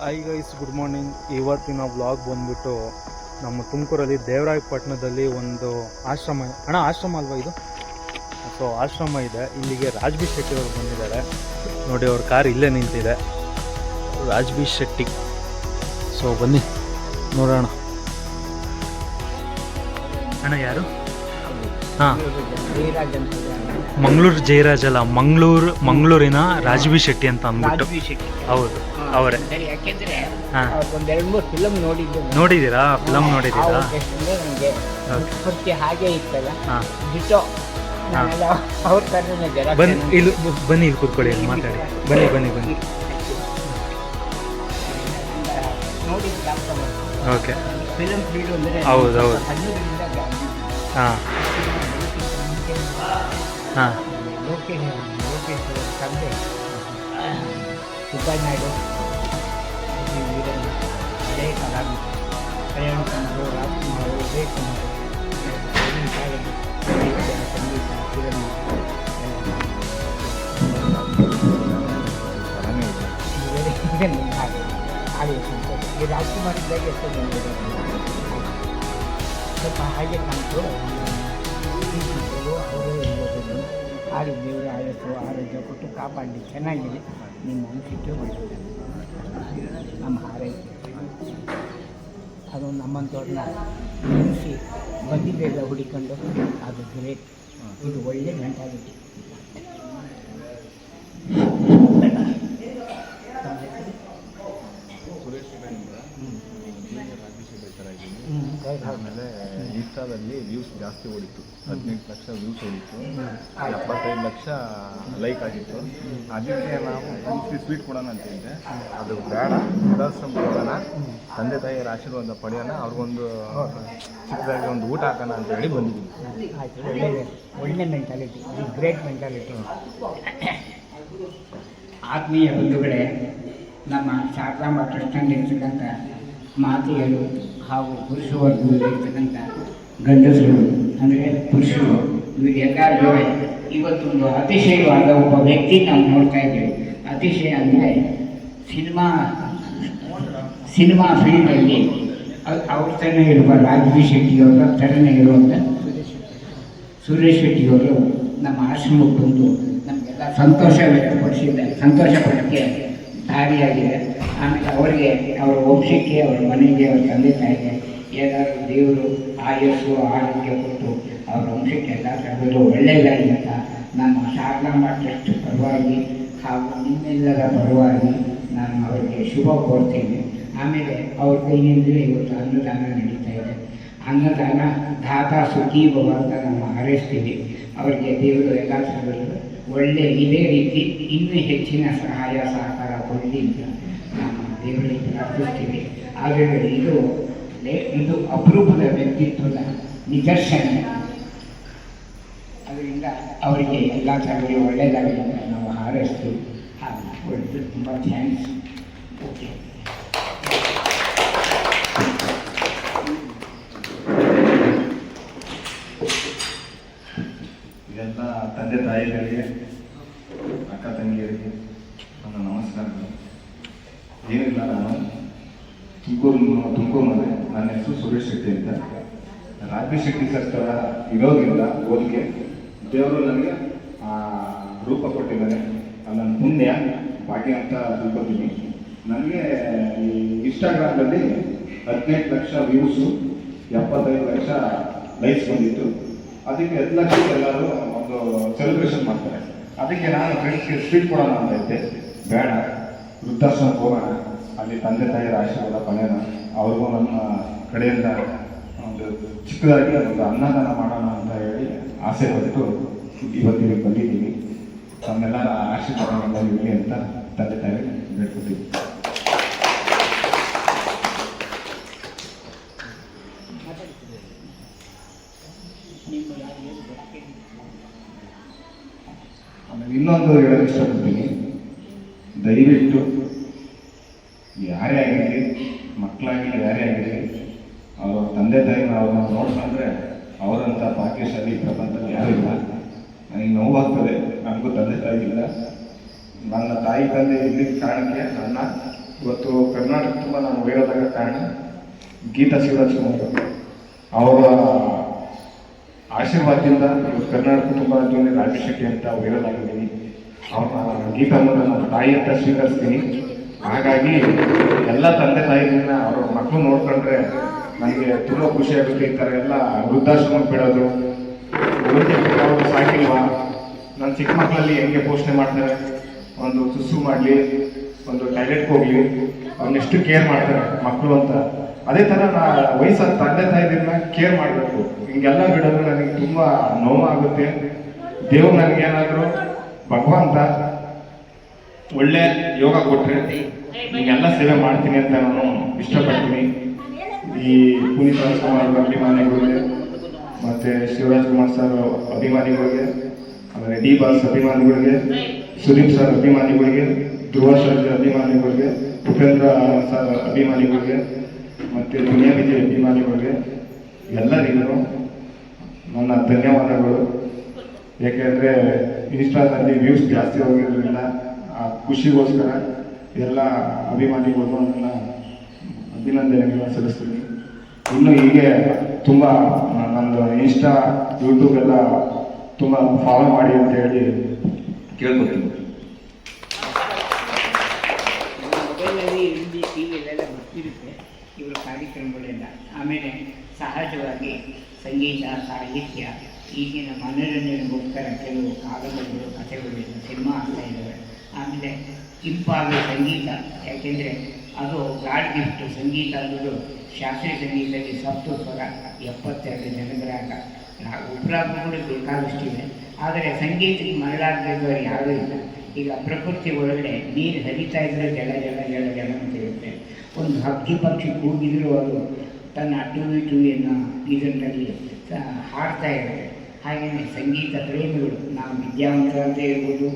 Hi guys, good morning. ಇವತ್ತಿನ vlog ಬಂದ್ಬಿಟ್ಟು ನಮ್ಮ ತುಮಕೂರಲ್ಲಿ ದೇವರಾಯಪಟ್ಟಣದಲ್ಲಿ ಒಂದು ಆಶ್ರಮ ಆಶ್ರಮ ಅಲ್ವಾ ಇದು? ಸೊ ಆಶ್ರಮ ಇದೆ. ಇಲ್ಲಿಗೆ ರಾಜ್ ಬಿ ಶೆಟ್ಟಿ ಅವರು ಬಂದಿದ್ದಾರೆ ನೋಡಿ. ಅವ್ರ ಕಾರ್ ಇಲ್ಲೇ ನಿಂತಿದೆ, ರಾಜ್ ಬಿ ಶೆಟ್ಟಿ. ಸೊ ಬನ್ನಿ ನೋಡೋಣ. ಅಣ್ಣ ಯಾರು? ಹಾಂ, ಮಂಗಳೂರು ಜಯರಾಜ್ ಅಲ್ಲ, ಮಂಗಳೂರಿನ ರಾಜ್ ಬಿ ಶೆಟ್ಟಿ ಅಂತ ಅಂದ್ಬಿಟ್ಟು. ಹೌದು, ಅವರೇ. ಹಾಂ, ನೋಡಿದ್ದೀರಾ? ಫಿಲಮ್ ನೋಡಿದ್ದೀರಾ? ಹಾಗೆ ಇತ್ತಲ್ಲ. ಹಾಂ, ಬನ್ನಿ ಇಲ್ಲಿ ಕೂತ್ಕೊಳ್ಳಿ, ಇಲ್ಲಿ ಮಾತಾಡಿ. ಬನ್ನಿ. ಓಕೆ, ಹೌದು. ಹಾಂ ಹಾಂ, ಲೋಕೇಶ್ ತಂದೆ ಸುಬ್ಬನಾಯ್ಡು, ವೀರಣ್ಣ, ಹಳೆಯ ಕಲಾವಿದ, ಕಲ್ಯಾಣಕುಮಾರು, ರಾಜ್ಕುಮಾರ್, ಉದಯಕುಮಾರ್, ಸಂಗೀತ, ಕಿರಣ್, ಹಾಗೆ ಈ ರಾಜ್ಕುಮಾರ್ ಇದ್ದಾಗ ಎಷ್ಟು ಬಂದಿದೆ ಸ್ವಲ್ಪ ಹಾಗೆ ಕಾಣ್ತು. ಅವರು ಎಲ್ಲದನ್ನು ಆಡಿ ದೇವರು ಆಯಸ್ಸು ಆರೋಗ್ಯ ಕೊಟ್ಟು ಕಾಪಾಡಲಿ. ಚೆನ್ನಾಗಿದೆ. ನಿಮ್ಮ ಅನಿಸಿಕೆ ಒಳ್ಳೆಯದು, ನಮ್ಮ ಹಾರೈಕೆ. ಅದು ನಮ್ಮಂಥವ್ರನ್ನ ನೆನೆಸಿ ಬಂದಿದ್ದೆಲ್ಲ ಹುಡಿಕೊಂಡು ಅದು ಗ್ರೇಟ್. ಇದು ಒಳ್ಳೆ ಮೆಂಟಾಲಿಟಿ. ಆಮೇಲೆ ಇನ್ಸ್ಟಾದಲ್ಲಿ ವ್ಯೂಸ್ ಜಾಸ್ತಿ ಓಡಿತ್ತು. 18 ಲಕ್ಷ ವ್ಯೂಸ್ ಓಡಿತ್ತು, 75 ಲಕ್ಷ ಲೈಕ್ ಆಗಿತ್ತು. ಅದಕ್ಕೆ ನಾವು ಸ್ವೀಟ್ ಕೊಡೋಣ ಅಂತ ಇದ್ದೆ. ಅದು ಬೇಡ, ವೃದ್ಧಾಶ್ರಮ ಕೊಡೋಣ, ತಂದೆ ತಾಯಿಯರ ಆಶೀರ್ವಾದ ಪಡೆಯೋಣ, ಅವ್ರಿಗೊಂದು ಚಿಕ್ಕದಾಗಿ ಒಂದು ಊಟ ಹಾಕೋಣ ಅಂತ ಹೇಳಿ ಬಂದಿದ್ದೀವಿ. ಆಯಿತು, ಒಳ್ಳೆ ಮೆಂಟಾಲಿಟಿ, ಗ್ರೇಟ್ ಮೆಂಟಾಲಿಟಿ. ಆತ್ಮೀಯ ಬಂಧುಗಳೇ, ನಮ್ಮ ಶಾರದಾಂಬ ಟ್ರಸ್ಟ್ನಲ್ಲಿರ್ತಕ್ಕಂಥ ಮಾತೆಯರು ಹಾಗೂ ಪುರುಷವರ್ಗದಲ್ಲಿರ್ತಕ್ಕಂಥ ಗಂಡಸರು ಅಂದರೆ ಪುರುಷರು, ಇವರೆಲ್ಲರಿಗೂ ಇವತ್ತೊಂದು ಅತಿಶಯವಾದ ಒಬ್ಬ ವ್ಯಕ್ತಿ ನಾವು ನೋಡ್ತಾ ಇದ್ದೇವೆ. ಅತಿಶಯ ಅಂದರೆ ಸಿನಿಮಾ ಫೀಲ್ಡಲ್ಲಿ ಅವ್ರ ಥರನೇ ಇರುವ ರಾಜ್ ಬಿ ಶೆಟ್ಟಿಯವರ ಥರನೇ ಇರುವಂಥ ಸುರೇಶ್ ಶೆಟ್ಟಿಯವರು ನಮ್ಮ ಆಶ್ರಮಕ್ಕೆ ಬಂದು ನಮಗೆಲ್ಲ ಸಂತೋಷ ವ್ಯಕ್ತಪಡಿಸಿದ್ದಾರೆ. ಸಂತೋಷಪಡೋಕ್ಕೆ ದಾರಿಯಾಗಿದೆ. ಆಮೇಲೆ ಅವರಿಗೆ, ಅವರ ವಂಶಕ್ಕೆ, ಅವರ ಮನೆಗೆ, ಅವರ ತಂದೆ ತಾಯಿಗೆ ಏನಾದರೂ ದೇವರು ಆಯಸ್ಸು ಆರೋಗ್ಯ ಕೊಟ್ಟು ಅವರ ವಂಶಕ್ಕೆ ಎಲ್ಲ ಥರದಲ್ಲೂ ಒಳ್ಳೆಯದಾಗಿ ಅಂತ ನಮ್ಮ ಶಾರದಾಂಬ ಟ್ರಸ್ಟ್ ಪರವಾಗಿ ಹಾಗೂ ನಿಮ್ಮೆಲ್ಲರ ಪರವಾಗಿ ನಾನು ಅವರಿಗೆ ಶುಭ ಕೋರ್ತೀನಿ. ಆಮೇಲೆ ಅವ್ರ ಕೈಯಿಂದಲೇ ಇವತ್ತು ಅನ್ನದಾನ ನಡೀತಾ ಇದೆ. ಅನ್ನದಾನ ದಾತ ಸುಖೀ ಭವ ಅಂತ ನಾವು ಹಾರೈಸ್ತೀವಿ. ಅವರಿಗೆ ದೇವರು ಎಲ್ಲ ಥರದಲ್ಲೂ ಒಳ್ಳೆ ಇದೇ ರೀತಿ ಇನ್ನೂ ಹೆಚ್ಚಿನ ಸಹಾಯ ಸಹಕಾರ ಕೊಡಲಿ ಅಂತ ನಾವು ದೇವರಿಗೆ ಪ್ರಾರ್ಥಿಸ್ತೀವಿ. ಆದರೆ ಇದು ಅಪರೂಪದ ವ್ಯಕ್ತಿತ್ವದ ನಿದರ್ಶನ. ಅದರಿಂದ ಅವರಿಗೆ ಎಲ್ಲ ಥರದಲ್ಲಿ ಒಳ್ಳೆಯದಾಗಲಿ ಅಂತ ನಾವು ಹಾರೈಸ್ತೀವಿ. ಒಳ್ಳೆಯದು, ತುಂಬ ಥ್ಯಾಂಕ್ಸ್. ಓಕೆ, ಇದೆಲ್ಲ ತಂದೆ ತಾಯಿಗಳಿಗೆ, ಅಕ್ಕ ತಂಗಿಯರಿಗೆ ನನ್ನ ನಮಸ್ಕಾರಗಳು. ಏನಿಲ್ಲ, ನಾನು ತುಮಕೂರು ಮನೆ. ನನ್ನ ಹೆಸರು ಸುರೇಶ್ ಶೆಟ್ಟಿ ಅಂತ. ರಾಜ್ ಬಿ ಶೆಟ್ಟಿ ಸರ್ ಥರ ಇರೋದ್ರಿಂದ ಓದಿಗೆ ದೇವರು ನನಗೆ ರೂಪ ಕೊಟ್ಟಿದ್ದಾನೆ. ನನ್ನ ಪುಣ್ಯ ಭಾಗ್ಯ ಅಂತ ತಿಳ್ಕೊತೀನಿ. ನನಗೆ ಈ ಇನ್ಸ್ಟಾಗ್ರಾಮ್ನಲ್ಲಿ 18 ಲಕ್ಷ ವ್ಯೂಸು, 75 ಲಕ್ಷ ಲೈಕ್ಸ್ ಬಂದಿತ್ತು. ಅದಕ್ಕೆ 10 ಲಕ್ಷಕ್ಕೆ ಎಲ್ಲರೂ ಒಂದು ಸೆಲೆಬ್ರೇಷನ್ ಮಾಡ್ತಾರೆ. ಅದಕ್ಕೆ ನಾನು ಫ್ರೆಂಡ್ಸ್ಗೆ ಸ್ವೀಟ್ ಕೊಡೋಣ ಅಂತ ಇದ್ದೆ. ಬೇಡ, ವೃದ್ಧಾಶ್ರಮಕ್ಕೆ ಹೋಗೋಣ, ಅಲ್ಲಿ ತಂದೆ ತಾಯಿಯರ ಆಶೀರ್ವಾದ ಪಡೆಯೋಣ, ಅವ್ರಿಗೂ ನಮ್ಮ ಕಡೆಯಿಂದ ಒಂದು ಚಿಕ್ಕದಾಗಿ ಒಂದು ಅನ್ನದಾನ ಮಾಡೋಣ ಅಂತ ಹೇಳಿ ಆಸೆ ಪಟ್ಟು ಇವತ್ತಿಗೆ ಬಂದಿದ್ದೀವಿ. ತಮ್ಮೆಲ್ಲರ ಆಶೀರ್ವಾದ ಇರಲಿ ಅಂತ ತಂದೆ ತಾಯಿ ಬೇಡ್ಕೊತೀವಿ. ಆಮೇಲೆ ಇನ್ನೊಂದು ಹೇಳೋಕ್ಕೆ ಇಷ್ಟಪಡ್ತೀನಿ. ದಯವಿಟ್ಟು ಯಾರೇ ಆಗಿರಲಿ, ಮಕ್ಕಳಾಗಲಿ ಯಾರೇ ಆಗಿರಲಿ, ಅವರ ತಂದೆ ತಾಯಿನ ಅವ್ರನ್ನ ನೋಡ್ಕೊಂಡ್ರೆ ಅವರಂಥ ಭಾಗ್ಯಶಾಲಿ ಪ್ರಪಂಚದಲ್ಲಿ ಯಾರೂ ಇಲ್ಲ. ನನಗೆ ನೋವಾಗ್ತದೆ, ನನಗೂ ತಂದೆ ತಾಯಿ ಇಲ್ಲ. ನನ್ನ ತಾಯಿ ತಂದೆ ಇಲ್ಲಿದ್ದ ಕಾರಣಕ್ಕೆ ನನ್ನ ಇವತ್ತು ಕರ್ನಾಟಕ ತುಂಬ ನಾನು ವೈರಲಾಗ ಕಾರಣ ಗೀತಾ ಶಿವರಾಜ್ ಕುಮಾರ್ ಅವರ ಆಶೀರ್ವಾದದಿಂದ ಇವತ್ತು ಕರ್ನಾಟಕ ತುಂಬ ಜೊತೆ ರಾಜು ಶೆಟ್ಟಿ ಅಂತ ವೈರಲ್ ಆಗಿದ್ದೀನಿ. ಅವ್ರ ಗೀತಾ ಮೂಲಕ ನಾನು ತಾಯಿ ಅಂತ ಸ್ವೀಕರಿಸ್ತೀನಿ. ಹಾಗಾಗಿ ಎಲ್ಲ ತಂದೆ ತಾಯಿಗಳನ್ನ ಅವ್ರ ಮಕ್ಕಳು ನೋಡ್ಕೊಂಡ್ರೆ ನನಗೆ ತುಂಬ ಖುಷಿ ಆಗುತ್ತೆ. ಈ ಥರ ಎಲ್ಲ ವೃದ್ಧಾಶ್ರಮಕ್ಕೆ ಬಿಡೋದು, ಅವರು ಸಾಕಿಲ್ವಾ, ನನ್ನ ಚಿಕ್ಕ ಮಕ್ಕಳಲ್ಲಿ ಹೆಂಗೆ ಪೋಷಣೆ ಮಾಡ್ತಾರೆ, ಒಂದು ಸುಸ್ಸು ಮಾಡಲಿ, ಒಂದು ಟಾಯ್ಲೆಟ್ಗೆ ಹೋಗಲಿ, ಅವನ್ನೆಷ್ಟು ಕೇರ್ ಮಾಡ್ತಾರೆ ಮಕ್ಕಳು ಅಂತ. ಅದೇ ಥರ ವಯಸ್ಸಾದ ತಂದೆ ತಾಯಿಗಳನ್ನ ಕೇರ್ ಮಾಡಬೇಕು. ಹಿಂಗೆಲ್ಲ ಬಿಡೋದು ನನಗೆ ತುಂಬ ನೋವಾಗುತ್ತೆ. ದೇವ್ರು ನನಗೇನಾದರೂ ಭಗವಂತ ಒಳ್ಳೆ ಯೋಗ ಕೊಟ್ಟರೆ ಹಿಂಗೆಲ್ಲ ಸೇವೆ ಮಾಡ್ತೀನಿ ಅಂತ ನಾನು ಇಷ್ಟಪಡ್ತೀನಿ. ಈ ಪುನೀತ್ ರಾಜ್ಕುಮಾರ್ ಅಭಿಮಾನಿಗಳಿಗೆ, ಮತ್ತು ಶಿವರಾಜ್ ಕುಮಾರ್ ಸರ್ ಅಭಿಮಾನಿಗಳಿಗೆ, ಆಮೇಲೆ ಡಿ ಬಾಸ್ ಅಭಿಮಾನಿಗಳಿಗೆ, ಸುದೀಪ್ ಸರ್ ಅಭಿಮಾನಿಗಳಿಗೆ, ಧ್ರುವ ಸರ್ ಅಭಿಮಾನಿಗಳಿಗೆ, ಉಪೇಂದ್ರ ಸರ್ ಅಭಿಮಾನಿಗಳಿಗೆ, ಮತ್ತು ದುನಿಯಾ ವಿಜಯ್ ಅಭಿಮಾನಿಗಳಿಗೆ ಎಲ್ಲರಿಗೂ ನನ್ನ ಧನ್ಯವಾದಗಳು. ಏಕೆಂದರೆ ಇನ್ಸ್ಟಾದಲ್ಲಿ ವ್ಯೂಸ್ ಜಾಸ್ತಿ ಹೋಗಿರೋದ್ರಿಂದ ಆ ಖುಷಿಗೋಸ್ಕರ ಎಲ್ಲ ಅಭಿಮಾನಿಗಳಿಗೂ ನನ್ನ ಅಭಿನಂದನೆಗಳನ್ನ ಸಲ್ಲಿಸ್ತೀನಿ. ಇನ್ನು ಹೀಗೆ ತುಂಬ ನಂದು ಇನ್ಸ್ಟಾ ಯೂಟ್ಯೂಬ್ ಎಲ್ಲ ತುಂಬ ಫಾಲೋ ಮಾಡಿ ಅಂತ ಹೇಳಿ ಕೇಳ್ಕೊತೀನಿ. ಮೊಬೈಲಲ್ಲಿ ಹಿಂದಿ ಟಿವಿಯಲ್ಲೆಲ್ಲ ಬರ್ತಿರುತ್ತೆ ಇವರ ಕಾರ್ಯಕ್ರಮಗಳೆಲ್ಲ. ಆಮೇಲೆ ಸಹಜವಾಗಿ ಸಂಗೀತ, ಸಾಹಿತ್ಯ, ಈಗಿನ ಮನೋರಂಜನೆಗೋಸ್ಕರ ಕೆಲವು ಕಾದಂಬರಿಗಳು, ಕಥೆಗಳೆಲ್ಲ ಸಿನಿಮಾ ಆಗ್ತಾ ಇದ್ದಾವೆ. ಆಮೇಲೆ ಇಂಪಾದ ಸಂಗೀತ, ಯಾಕೆಂದರೆ ಅದು ಗಾಡ್ ಗಿಫ್ಟು. ಸಂಗೀತ ಅನ್ನೋದು ಶಾಸ್ತ್ರೀಯ ಸಂಗೀತದಲ್ಲಿ ಸಪ್ತ ಸ್ವರ, 72 ಜನಗ್ರಾಗ, ಉಪರಾಗಗಳು ಬೇಕಾದಷ್ಟಿವೆ. ಆದರೆ ಸಂಗೀತಕ್ಕೆ ಮರಳಾಗದವರು ಯಾರೂ ಇಲ್ಲ. ಈಗ ಪ್ರಕೃತಿ ಒಳಗಡೆ ನೀರು ಹರಿತಾ ಇದ್ದರೆ ಜಲ ಜಲ ಜಲ ಜಲ ಅಂತಿರುತ್ತೆ. ಒಂದು ಹಕ್ಕಿ ಪಕ್ಷಿ ಕೂಗಿದರೂ ಅದು ತನ್ನ ಟೂವಿ ಅನ್ನೋ ಇದರಲ್ಲಿ ಹಾಡ್ತಾ ಇರುತ್ತೆ. ಹಾಗೆಯೇ ಸಂಗೀತ ಪ್ರೇಮಿಗಳು, ನಾವು ವಿದ್ಯಾವಂತರಂತೆ ಇರ್ಬೋದು,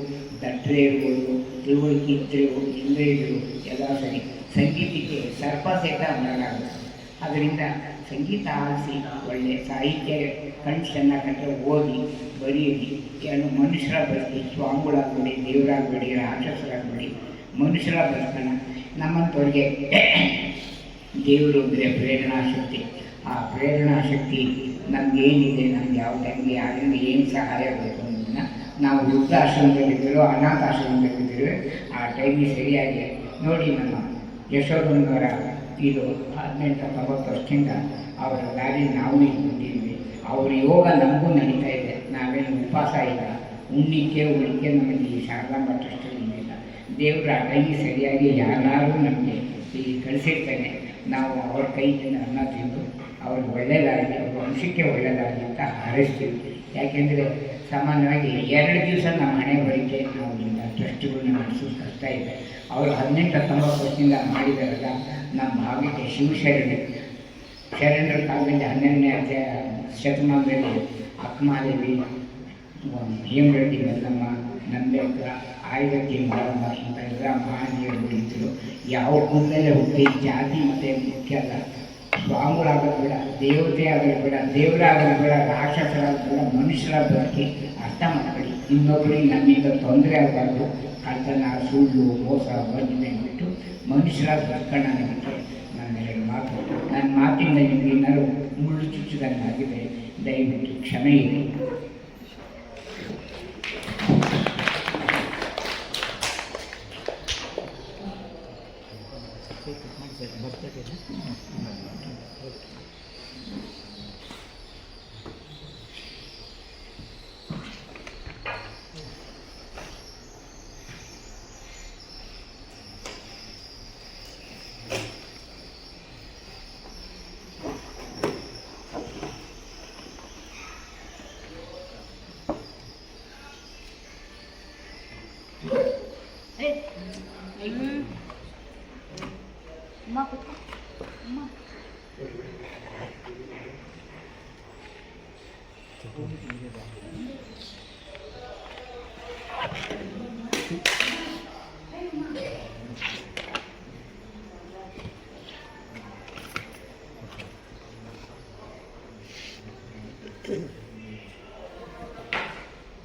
ದಟ್ಟರೆ ಇರ್ಬೋದು, ತಿಳುವಳಿಕೆ ಇದ್ದರೂ ಇಲ್ಲದೇ ಇದ್ದರು ಎಲ್ಲ ಸರಿ, ಸಂಗೀತಕ್ಕೆ ಸರ್ಪ ಸಹಿತ ಮರಳಾಗುತ್ತೆ. ಅದರಿಂದ ಸಂಗೀತ ಆಲಿಸಿ ಒಳ್ಳೆಯ ಸಾಹಿತ್ಯ ಕಣ್ಣು ಚೆನ್ನಾಗಿ ಕಂಡ್ರೆ ಓದಿ ಬರೀರಿ. ಏನು ಮನುಷ್ಯರ ಬದುಕಿ, ಸ್ವಾಮಿಗಳಾಗಬೇಡಿ, ದೇವರಾಗಬೇಡಿ, ರಾಕ್ಷಸರಾಗಬೇಡಿ, ಮನುಷ್ಯರ ಬದುಕೋಣ. ನಮ್ಮಂಥವ್ರಿಗೆ ದೇವರು ಅಂದರೆ ಪ್ರೇರಣಾ ಶಕ್ತಿ. ಆ ಪ್ರೇರಣಾ ಶಕ್ತಿ ನಮಗೇನಿದೆ, ನಮ್ಗೆ ಯಾವ ಟೈಮ್ಗೆ ಯಾರಿಂದ ಏನು ಸಹಾಯ ಬೇಕು ಅನ್ನೋದನ್ನು ನಾವು ವೃದ್ಧಾಶ್ರಮದಲ್ಲಿದ್ದರೂ ಅನಾಥಾಶ್ರಮದಲ್ಲಿದ್ದರೂ ಆ ಟೈಮಿಗೆ ಸರಿಯಾಗಿ ನೋಡಿ. ನಮ್ಮ ಯಶೋಧನವರ ಇದು 18-19 ವರ್ಷದಿಂದ ಅವರ ದಾರಿ ನಾವು ಇಟ್ಕೊಂಡಿದ್ವಿ. ಅವ್ರ ಯೋಗ ನಮಗೂ ನಡೀತಾ ಇದೆ. ನಾವೇನು ಉಪವಾಸ ಇಲ್ಲ, ಉಣ್ಣಿಕೆ ಉಳಿಕೆ ನಮಗೆ ಈ ಶಾರದಾಂಬ ಟ್ರಸ್ಟಲ್ಲಿ ಇಲ್ಲ. ದೇವರ ಕೈಗೆ ಸರಿಯಾಗಿ ಯಾರು ನಮಗೆ ಇಲ್ಲಿ ಕಳಿಸಿರ್ತಾನೆ. ನಾವು ಅವ್ರ ಕೈಯಿಂದ ಅನ್ನ ತಿಂದು ಅವ್ರಿಗೆ ಒಳ್ಳೆಯದಾಗಲಿ, ಅವ್ರ ವಂಶಕ್ಕೆ ಒಳ್ಳೆಯದಾಗಲಿ ಅಂತ ಹಾರೈಸ್ತೀವಿ. ಯಾಕೆಂದರೆ ಸಾಮಾನ್ಯವಾಗಿ 2 ದಿವಸ ನಮ್ಮ ಹಣೆ ಬಳಿಕೆ ನಾವು ಇಂಥ ಟ್ರಸ್ಟ್ಗಳನ್ನ ನಡೆಸೋದು ಕಷ್ಟ ಇದೆ. ಅವರು 18-19 ವರ್ಷದಿಂದ ಮಾಡಿದಾರಲ್ಲ, ನಮ್ಮ ಭಾಗಕ್ಕೆ ಶರಣರ ಕಾಲದಲ್ಲಿ 12ನೇ ಶತಮಾನದಲ್ಲಿ ಅಕ್ಕಮಾದೇವಿ, ಹೇಮರೆಡ್ಡಿ ಮಲ್ಲಮ್ಮ, ನಂಬೇಕ, ಆಯುಧಕ್ಕೆ ಮಾರಮ್ಮ ಇಂಥ ಎಲ್ಲ ಮಹಾನೀಯರು ಇದ್ದರು. ಯಾವ ಕುಲದಲ್ಲೇ ಹುಟ್ಟಿ ಜಾತಿ ಮತ್ತು ಮುಖ್ಯ ಅಲ್ಲ. ಸ್ವಾಮಿಗಳಾಗೋದು ಬೇಡ, ದೇವತೆ ಆಗೋದು ಬೇಡ, ದೇವರಾಗೋದು ಬೇಡ, ರಾಕ್ಷಸರಾಗೋದು ಬೇಡ, ಮನುಷ್ಯರ ಬದುಕಿ ಅರ್ಥ ಮಾಡ್ಕೊಳ್ಳಿ. ಇನ್ನೊಬ್ಬರಿಗೆ ನಮ್ಮಿಂದ ತೊಂದರೆ ಆಗಬಾರ್ದು. ಕಳ್ತನ, ಸುಳ್ಳು, ಮೋಸ, ವಂಚನೆ ಬಿಟ್ಟು ಮನುಷ್ಯರ ಬದುಕೋಣ ಬಿಟ್ಟರೆ ನನ್ನ 2 ಮಾತು. ನನ್ನ ಮಾತಿಂದ ನಿಮಗೆ ಏನಾದ್ರು ಮುಳ್ಳು ಚುಚ್ಚಿದಂಗಾಗಿದೆ, ದಯವಿಟ್ಟು ಕ್ಷಮೆ ಇದೆ.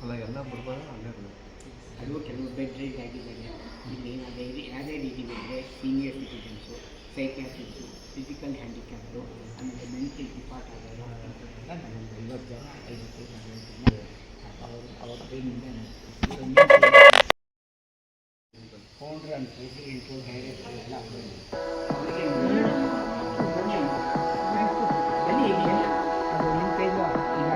ಅಲ್ಲ ಎಲ್ಲ ಬರ್ಬಾರ್ದು ಅಲ್ಲೇ ಕೆಲವು ಬೆಡ್ ರೇಟ್ ಆಗಿದ್ದಾರೆ. ಇಲ್ಲಿ ಯಾವುದೇ ರೀತಿ ಹೇಳಿದರೆ senior citizens, psychiatrist, physical handicapped, ಆಮೇಲೆ ಮೆಂಟಲ್ ಡಿಪಾರ್ಟ್ ಆಗೋರು ಅಂಥದ್ದೆಲ್ಲ ನಾನೊಂದು 50 ಜನ 50 ಜನ ಅವ್ರ ಕೈಯಿಂದ ಫೌಂಡ್ರ್ ಆ್ಯಂಡ್ ಪ್ರೆಸಿಡೆಂಟು, ಡೈರೆಕ್ಟ್ರು ಎಲ್ಲ ಅವರಿಗೆ ಬನ್ನಿ ಅದು ನಿಮ್ಮ ಕೈಗೂ ಈಗ